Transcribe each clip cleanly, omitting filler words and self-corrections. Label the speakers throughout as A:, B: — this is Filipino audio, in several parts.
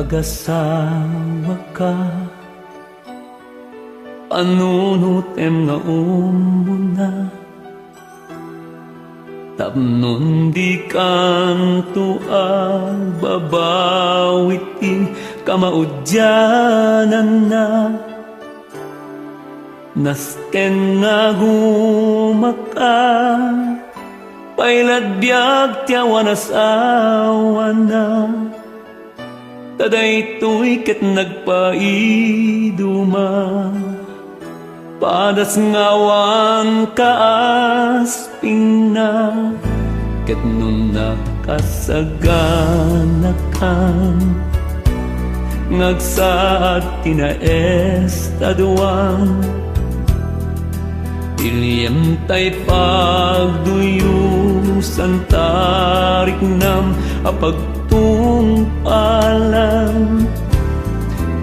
A: Agasawa ka, panunutem nga umuna, tapnon di kanto babawiti kamaudyanan na. Nasten nga gumaka, pailad biyag tiyawan asawa na. Taday to'y ket nagpaiduma, padas ngawan kaasping na. Ket nun nakasaganakan, ngagsaad tinaestaduan. Ilyem tay pagduyusan tarik nam apagtungpalan.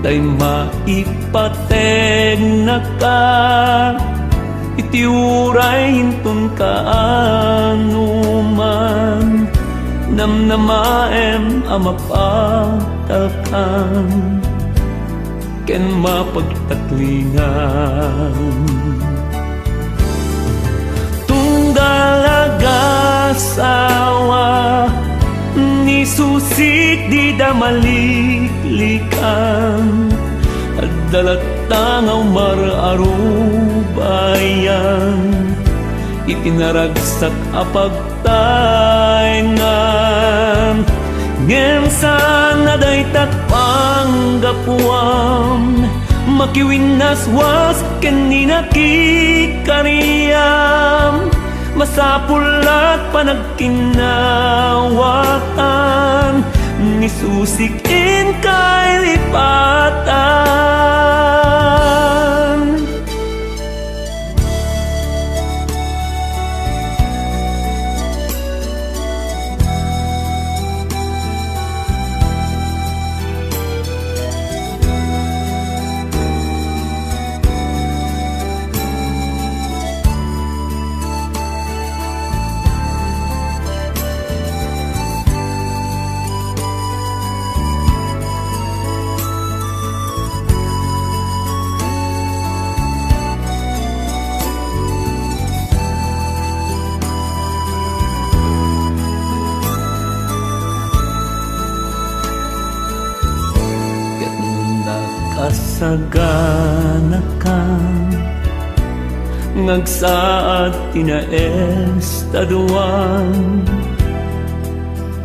A: Tay maipateg na ka, itiuray hintun kaanuman. Namnamaem amapatalkan, ken mapagtatlingan. Dalaga-sawa ni susik di damaliklikan, at dalatangaw mararubayan. Itinaragsak apagtaingan, ngem sana day takpanggapuam. Makiwinaswas ken ninakikariam, masapulat panagkinawatan, nisusikin kay lipatan. Kasaganakan, ngagsaad tinaestaduan.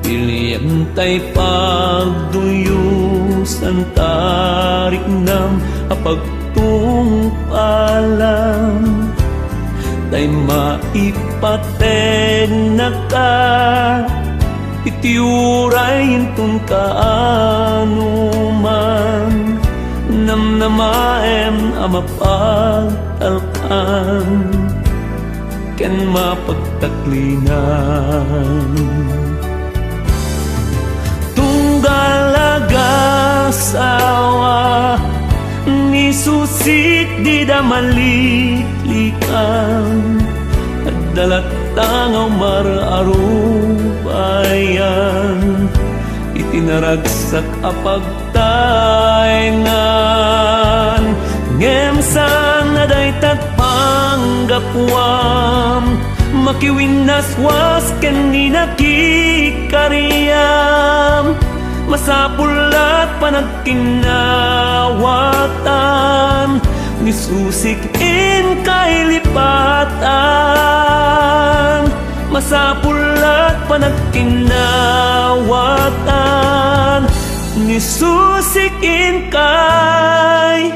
A: Ilyem tay pagduyusan tarik nam apagtungpalan. Tay maipateg na ka, itiuray hintun kaanuman. Namnamaem amapagtalkan, ken mapagtaklingan. Tunggalaga-sawa ni susik di damaliklikan, at dalatangaw mararubayan. Itinaragsak apagtaingan, ngem sana day takpanggapuam. Makiwinaswas ken ninakikariam, masapulat panagkinawatan, nisusikin kay lipatan. Masapulat panagkinawatan, nisusikin kay